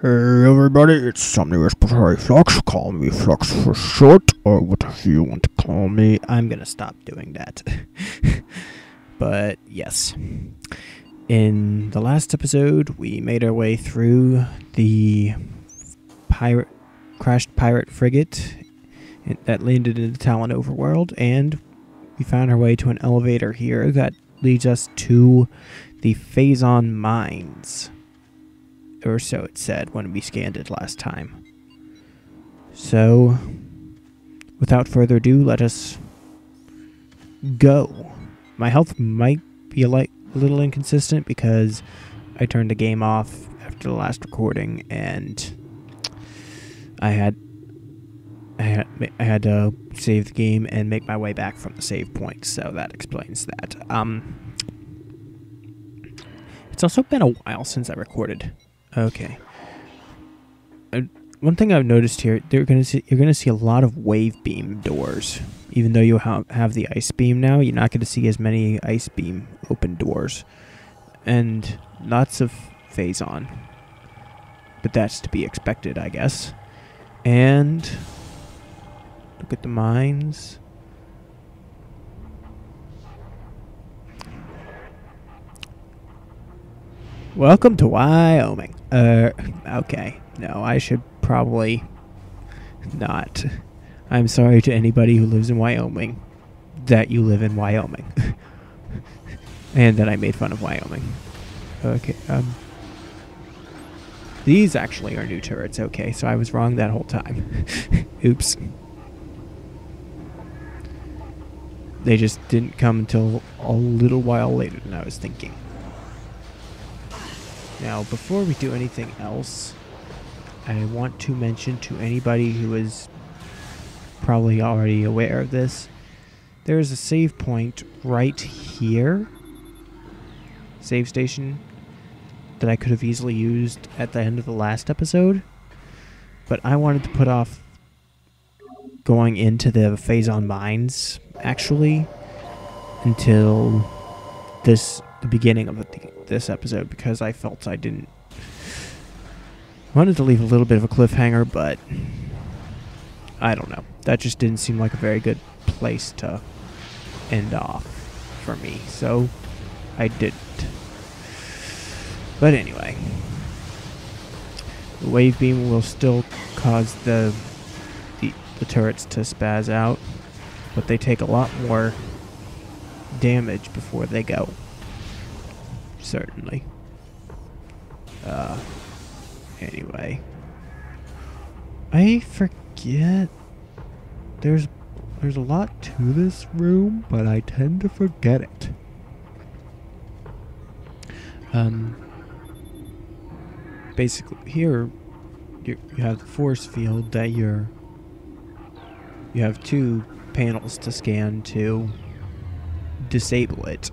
Hey everybody, it's Something Respiratory Flux. Call me Flux for short, or whatever you want to call me. I'm gonna stop doing that. But yes. In the last episode, we made our way through the crashed pirate frigate that landed in the Talon overworld, and we found our way to an elevator here that leads us to the Phazon Mines. Or so it said when we scanned it last time. So, without further ado, let us go. My health might be a little inconsistent because I turned the game off after the last recording, and I had to save the game and make my way back from the save point, so that explains that. It's also been a while since I recorded. Okay. One thing I've noticed here, you're gonna see a lot of wave beam doors. Even though you have the ice beam now, you're not gonna see as many ice beam open doors, and lots of Phazon. But that's to be expected, I guess. And look at the mines. Welcome to Wyoming. Okay. No, I should probably not. I'm sorry to anybody who lives in Wyoming that you live in Wyoming. And that I made fun of Wyoming. Okay, these actually are new turrets, okay, so I was wrong that whole time. Oops. They just didn't come until a little while later than I was thinking. Now, before we do anything else, I want to mention to anybody who is probably already aware of this, there is a save point right here, save station, that I could have easily used at the end of the last episode, but I wanted to put off going into the Phazon Mines, actually, until the beginning of this episode, because I felt I wanted to leave a little bit of a cliffhanger, but I don't know. That just didn't seem like a very good place to end off for me, so I didn't. But anyway, the wave beam will still cause the turrets to spaz out, but they take a lot more damage before they go. Certainly. Anyway, I forget. There's a lot to this room, but I tend to forget it. Basically, here you have the force field that you have two panels to scan to disable it.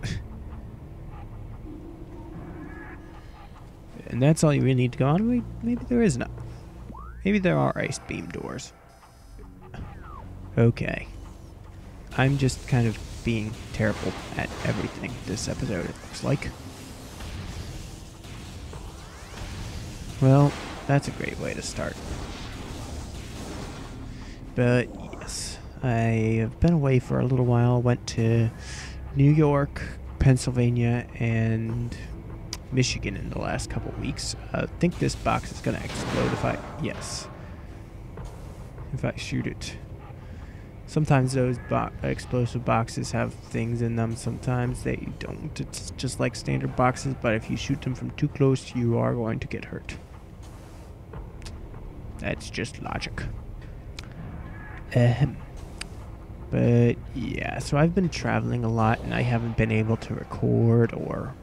And that's all you really need to go on. Maybe there is not. Maybe there are ice beam doors. Okay. I'm just kind of being terrible at everything this episode, it looks like. Well, that's a great way to start. But yes, I have been away for a little while. Went to New York, Pennsylvania, and Michigan in the last couple weeks. I think this box is going to explode if I shoot it. Sometimes those explosive boxes have things in them. Sometimes they don't. It's just like standard boxes, but if you shoot them from too close, you are going to get hurt. That's just logic. But yeah, so I've been traveling a lot, and I haven't been able to record or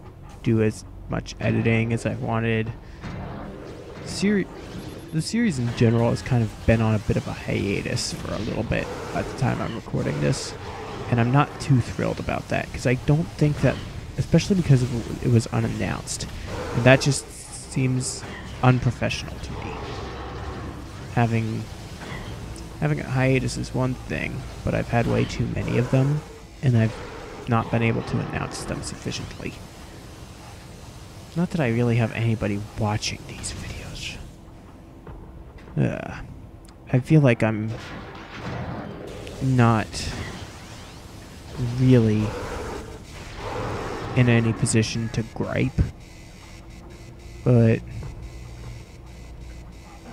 do as much editing as I wanted. The series in general has kind of been on a bit of a hiatus for a little bit at the time I'm recording this, and I'm not too thrilled about that, because I don't think that, especially because it was unannounced, and that just seems unprofessional to me. Having a hiatus is one thing, but I've had way too many of them, and I've not been able to announce them sufficiently. Not that I really have anybody watching these videos. I feel like I'm not really in any position to gripe, but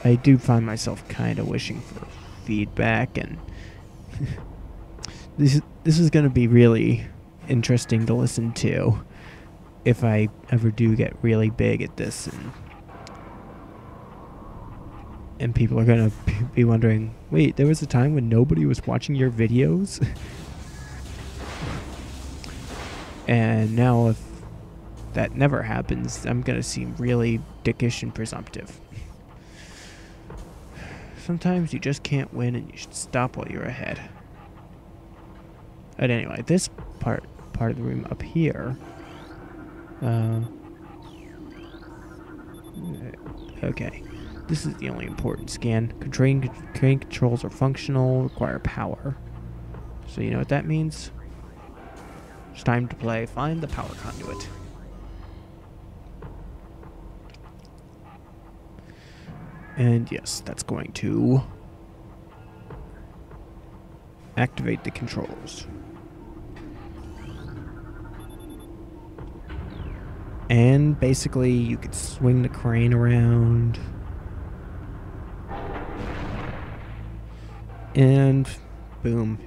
I do find myself kind of wishing for feedback, and this is going to be really interesting to listen to if I ever do get really big at this, and people are going to be wondering, wait, there was a time when nobody was watching your videos? And now if that never happens, I'm going to seem really dickish and presumptive. Sometimes you just can't win, and you should stop while you're ahead. But anyway, this part of the room up here. Okay, this is the only important scan. Train controls are functional, require power. So you know what that means? It's time to play Find the Power Conduit. And yes, that's going to activate the controls. And basically, you could swing the crane around. And boom.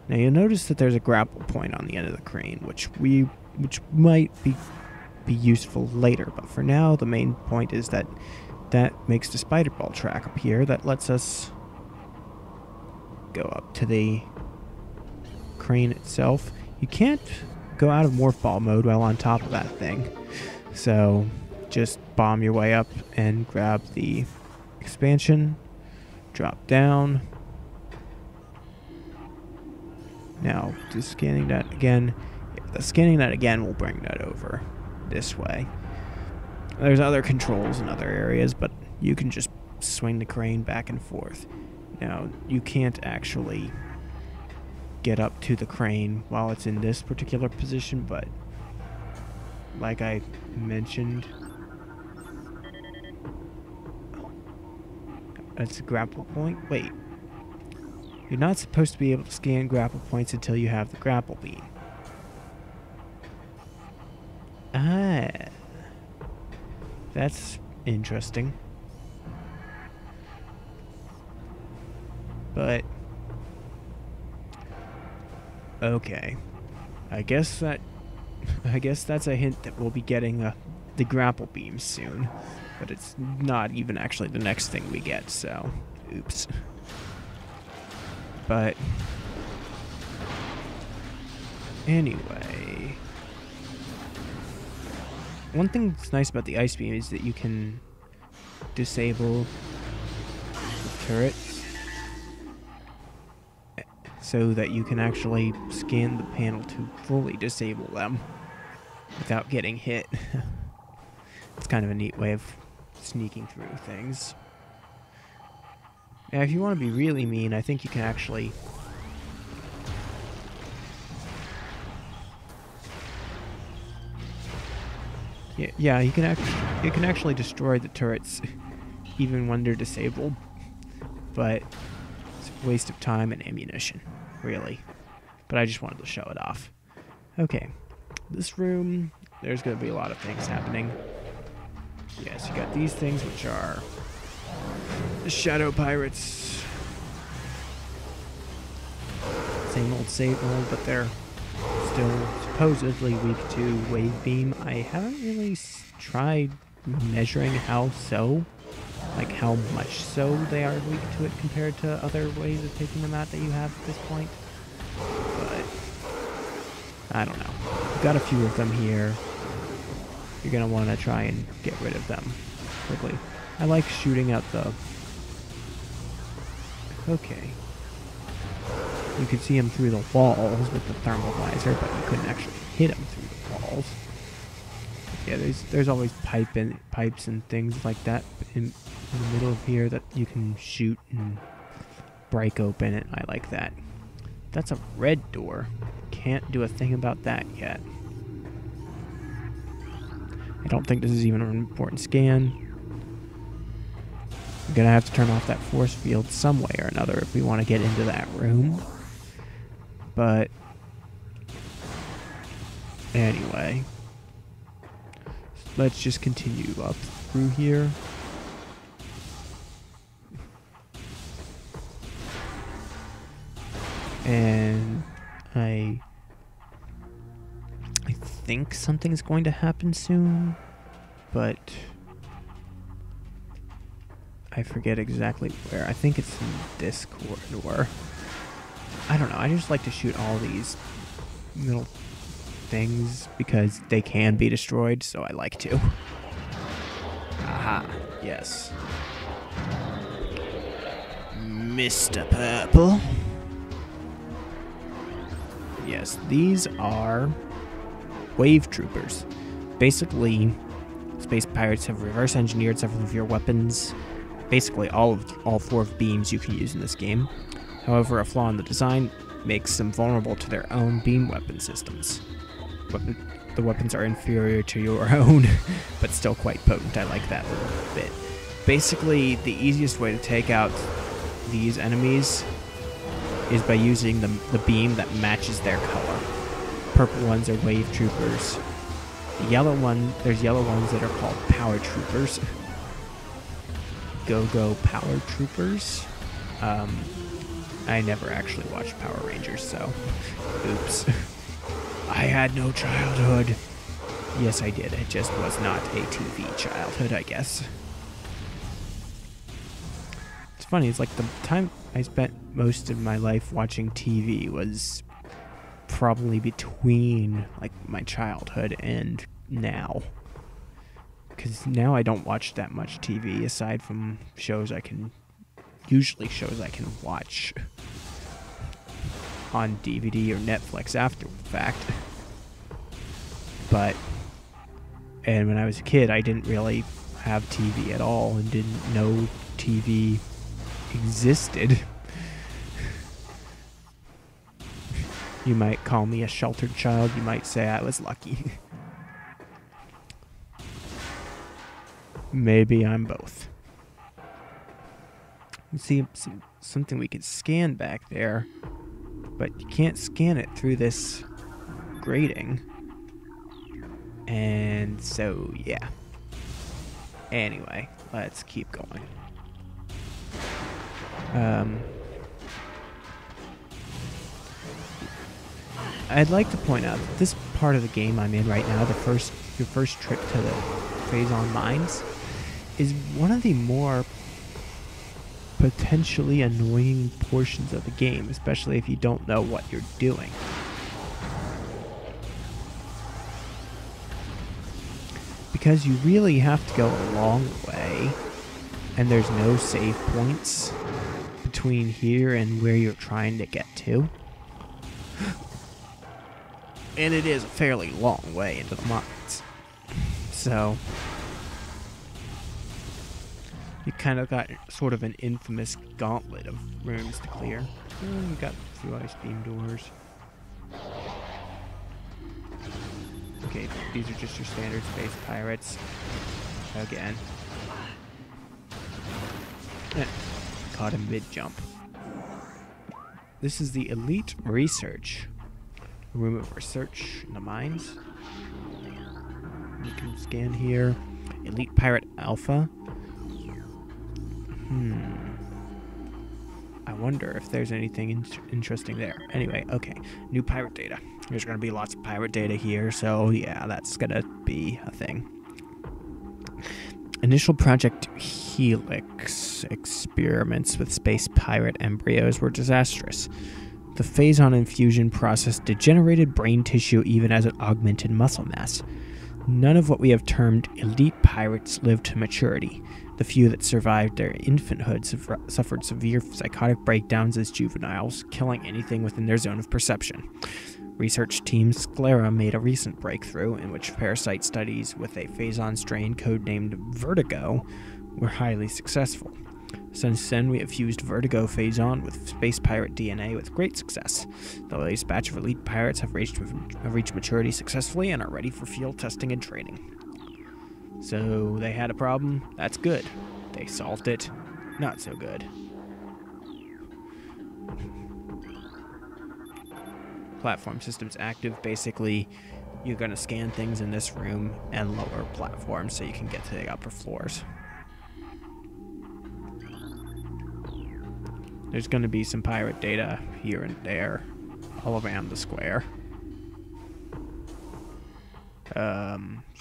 Now you'll notice that there's a grapple point on the end of the crane, which might be useful later. But for now, the main point is that makes the spider ball track up here that lets us go up to the crane itself. You can't go out of morph ball mode while on top of that thing, so just bomb your way up and grab the expansion, drop down. Now, just scanning that again. Scanning that again will bring that over this way. There's other controls in other areas, but you can just swing the crane back and forth. Now, you can't actually get up to the crane while it's in this particular position, but like I mentioned, that's a grapple point. Wait, you're not supposed to be able to scan grapple points until you have the grapple beam. Ah, that's interesting. But okay, I guess that's a hint that we'll be getting the grapple beam soon, but it's not even actually the next thing we get, so oops. But anyway, one thing that's nice about the ice beam is that you can disable the turrets so that you can actually scan the panel to fully disable them without getting hit. It's kind of a neat way of sneaking through things. Now, if you want to be really mean, I think you can actually yeah, you can actually destroy the turrets even when they're disabled, but it's a waste of time and ammunition, really. But I just wanted to show it off. Okay, this room, there's going to be a lot of things happening. Yes, you got these things, which are the shadow pirates. Same old, but they're still supposedly weak to wave beam. I haven't really tried measuring how much so they are weak to it compared to other ways of taking them out that you have at this point. But I don't know. We've got a few of them here. You're going to want to try and get rid of them quickly. I like shooting out the... Okay. You could see them through the walls with the thermal visor, but you couldn't actually hit them through the walls. Yeah, there's always pipes and things like that in the middle of here that you can shoot and break open, and I like that. That's a red door. Can't do a thing about that yet. I don't think this is even an important scan. I'm gonna have to turn off that force field some way or another if we want to get into that room. But anyway, let's just continue up through here. And I think something's going to happen soon, but I forget exactly where. I think it's in this corridor. I don't know. I just like to shoot all these little things because they can be destroyed, so I like to. Aha. Yes. Mr. Purple. Yes, these are wave troopers. Basically, space pirates have reverse engineered several of your weapons. Basically, all 4 beams you can use in this game. However, a flaw in the design makes them vulnerable to their own beam weapon systems. The weapons are inferior to your own, but still quite potent. I like that little bit. Basically, the easiest way to take out these enemies is by using the beam that matches their color. Purple ones are wave troopers. There's yellow ones that are called power troopers. Go-go power troopers. I never actually watched Power Rangers, so oops. I had no childhood. Yes, I did. It just was not a TV childhood, I guess. It's funny, it's like the time I spent most of my life watching TV was probably between like my childhood and now. Because now I don't watch that much TV aside from usually shows I can watch on DVD or Netflix after the fact. And when I was a kid, I didn't really have TV at all and didn't know TV existed. You might call me a sheltered child. You might say I was lucky. Maybe I'm both. You see something we could scan back there, but you can't scan it through this grating. And so, yeah. Anyway, let's keep going. I'd like to point out that this part of the game I'm in right now, your first trip to the Phazon Mines, is one of the more potentially annoying portions of the game, especially if you don't know what you're doing. Because you really have to go a long way, and there's no save points between here and where you're trying to get to. And it is a fairly long way into the mines. So you kind of got sort of an infamous gauntlet of rooms to clear. You got a few ice beam doors. Okay, these are just your standard space pirates. Again. Caught him mid-jump. This is the Elite Research. A room of research in the mines. You can scan here. Elite Pirate Alpha. I wonder if there's anything interesting there. Anyway, okay. New pirate data. There's going to be lots of pirate data here, so yeah, that's going to be a thing. Initial Project Helix experiments with space pirate embryos were disastrous. The Phazon infusion process degenerated brain tissue even as it augmented muscle mass. None of what we have termed elite pirates lived to maturity. The few that survived their infanthood suffered severe psychotic breakdowns as juveniles, killing anything within their zone of perception. Research team Sclera made a recent breakthrough in which parasite studies with a Phazon strain codenamed Vertigo were highly successful. Since then, we have fused Vertigo Phazon with space pirate DNA with great success. The latest batch of elite pirates have reached maturity successfully and are ready for field testing and training. So they had a problem. That's good. They solved it. not so good. Platform systems active. Basically, you're going to scan things in this room and lower platforms so you can get to the upper floors. There's going to be some pirate data here and there all around the square.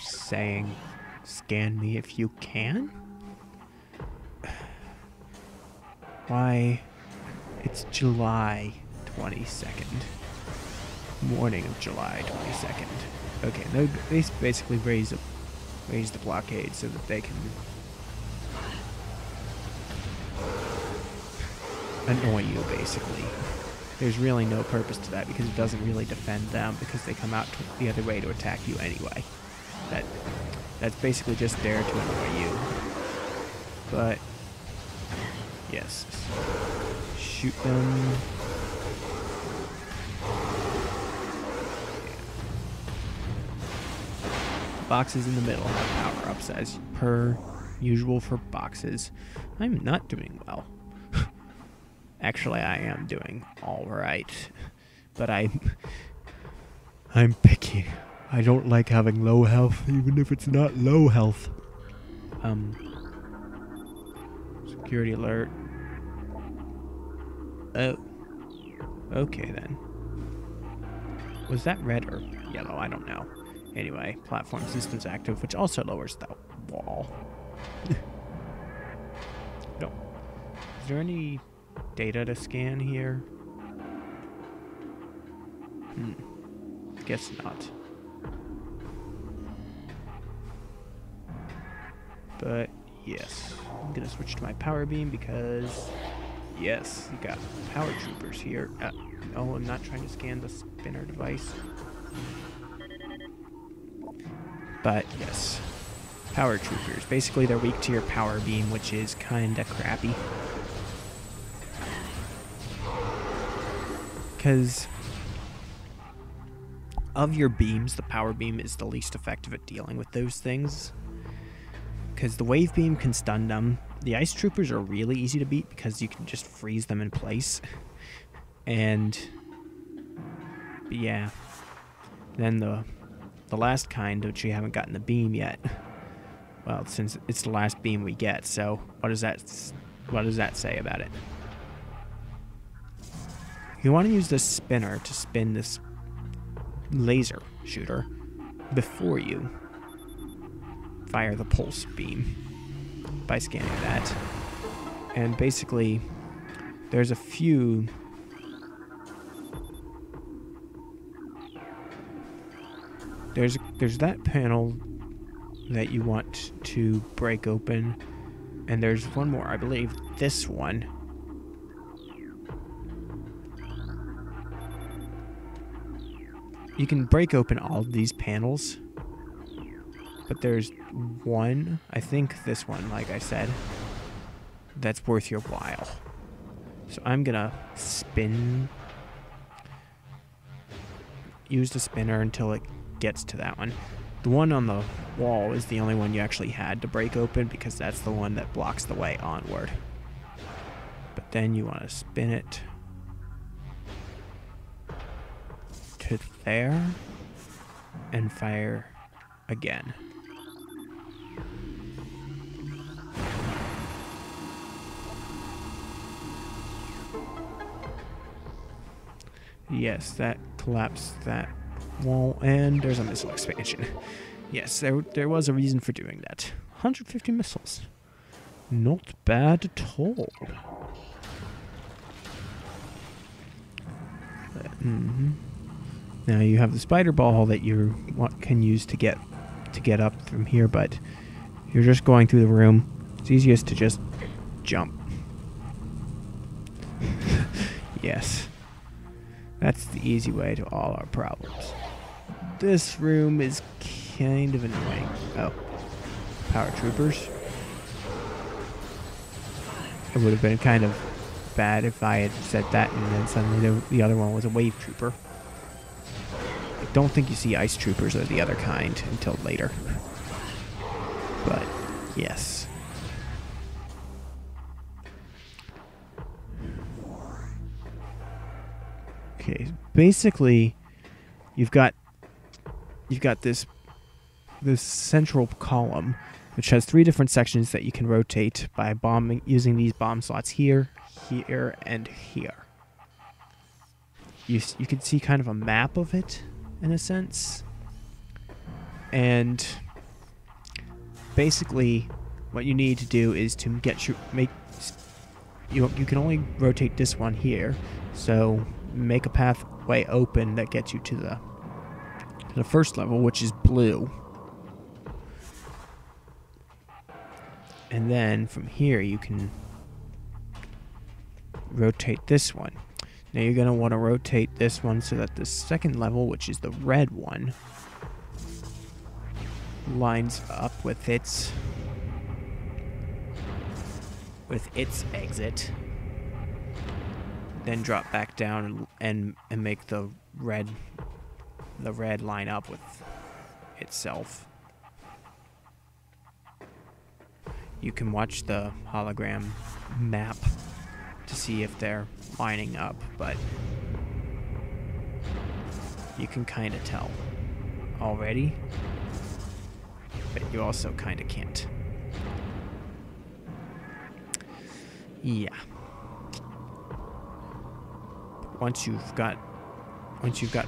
Saying, scan me if you can? Why? It's July 22nd. Morning of July 22nd. Okay, they basically raise the blockade so that they can annoy you, basically. There's really no purpose to that because it doesn't really defend them because they come out the other way to attack you anyway. That's basically just there to annoy you. But yes, shoot them. Boxes in the middle have power-ups as per usual for boxes. I'm not doing well. Actually, I am doing all right, but I'm picky. I don't like having low health, even if it's not low health. Security alert. Oh. Okay then. Was that red or yellow? I don't know. Anyway, platform systems active, which also lowers the wall. No. Is there any data to scan here? Guess not. But yes, I'm gonna switch to my power beam because yes, you got power troopers here. No, I'm not trying to scan the spinner device. But yes, power troopers. Basically, they're weak to your power beam, which is kinda crappy. Because of your beams, the power beam is the least effective at dealing with those things. Because the wave beam can stun them. The ice troopers are really easy to beat because you can just freeze them in place. And yeah, then the last kind, which we haven't gotten the beam yet. Well, since it's the last beam we get, so what does that say about it? You want to use this spinner to spin this laser shooter before you fire the pulse beam by scanning that. And basically, there's a few there's that panel that you want to break open, and there's one more, I believe, this one. You can break open all of these panels, but there's one, I think this one, like I said, that's worth your while. So I'm gonna use the spinner until it gets to that one. The one on the wall is the only one you actually had to break open because that's the one that blocks the way onward. But then you want to spin it to there and fire again. Yes, that collapsed that wall, and there's a missile expansion. Yes, there was a reason for doing that. 150 missiles. Not bad at all. Now you have the spider ball that you can use to get up from here, but you're just going through the room. It's easiest to just jump. Yes. That's the easy way to all our problems. This room is kind of annoying. Oh. Power troopers. It would have been kind of bad if I had said that and then suddenly the other one was a wave trooper. I don't think you see ice troopers or the other kind until later. But, yes. basically you've got this central column which has 3 different sections that you can rotate by using these bomb slots here, here, and here. You can see kind of a map of it in a sense, and basically what you need to do is to you can only rotate this one here, so make a pathway open that gets you to the first level, which is blue. And then from here you can rotate this one. Now you're going to want to rotate this one so that the second level, which is the red one, lines up with its exit. Then drop back down and make the red line up with itself. You can watch the hologram map to see if they're lining up, but you can kind of tell already, but you also kind of can't. Yeah. Once you've got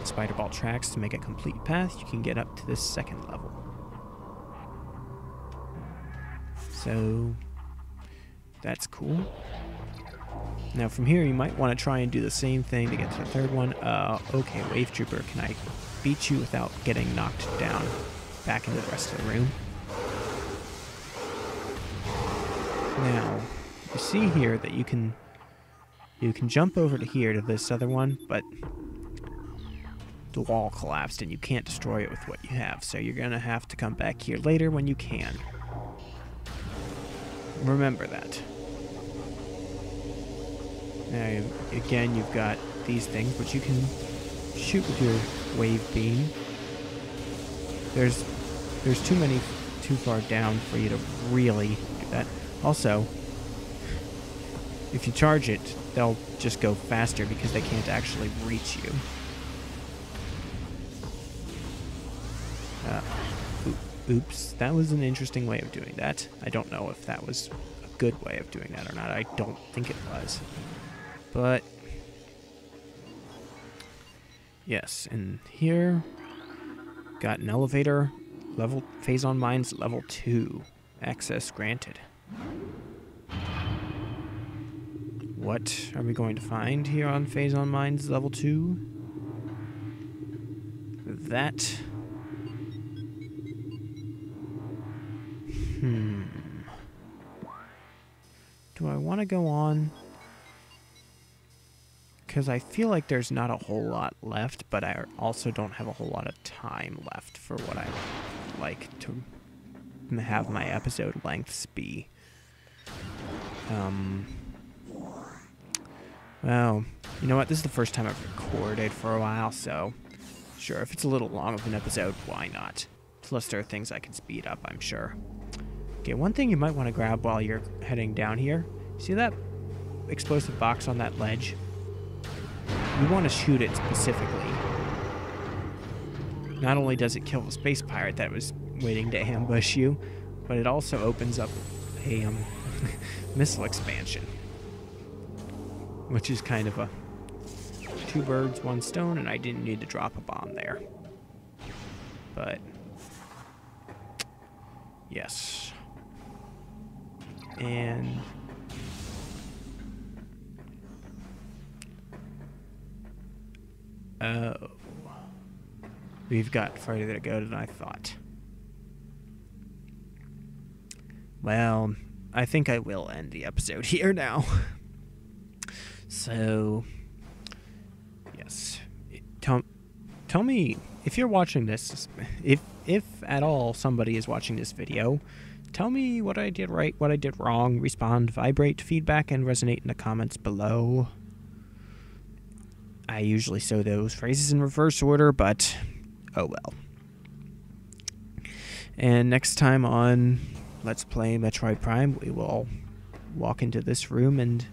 spider ball tracks to make a complete path, you can get up to this second level. So that's cool. Now from here you might want to try and do the same thing to get to the third one. Okay, Wave Trooper, can I beat you without getting knocked down back into the rest of the room? Now, you see here that you can jump over to here to this other one, but the wall collapsed and you can't destroy it with what you have, so you're gonna have to come back here later when you can. Remember that. Now, again, you've got these things, but you can shoot with your wave beam. There's too far down for you to really do that. Also, if you charge it, they'll just go faster because they can't actually reach you. Oops, that was an interesting way of doing that. I don't know if that was a good way of doing that or not. I don't think it was. But yes, and here got an elevator, Phazon Mines level 2, access granted. What are we going to find here on Phazon Mines level 2? That do I want to go on? Because I feel like there's not a whole lot left, but I also don't have a whole lot of time left for what I like to have my episode lengths be. Well, you know what? This is the first time I've recorded for a while, so sure, if it's a little long of an episode, why not? Plus, there are things I can speed up, I'm sure. Okay, one thing you might want to grab while you're heading down here. See that explosive box on that ledge? You want to shoot it specifically. Not only does it kill the space pirate that was waiting to ambush you, but it also opens up a missile expansion, which is kind of a 2 birds, 1 stone, and I didn't need to drop a bomb there. But yes. And we've got farther to go than I thought. Well, I think I will end the episode here now. So, yes. Tell me if you're watching this, if at all somebody is watching this video, tell me what I did right, what I did wrong. Respond, vibrate, feedback, and resonate in the comments below. I usually say those phrases in reverse order, but oh well. And next time on Let's Play Metroid Prime, we will walk into this room and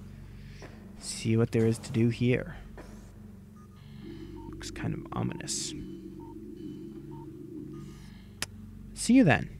see what there is to do here. Looks kind of ominous. See you then.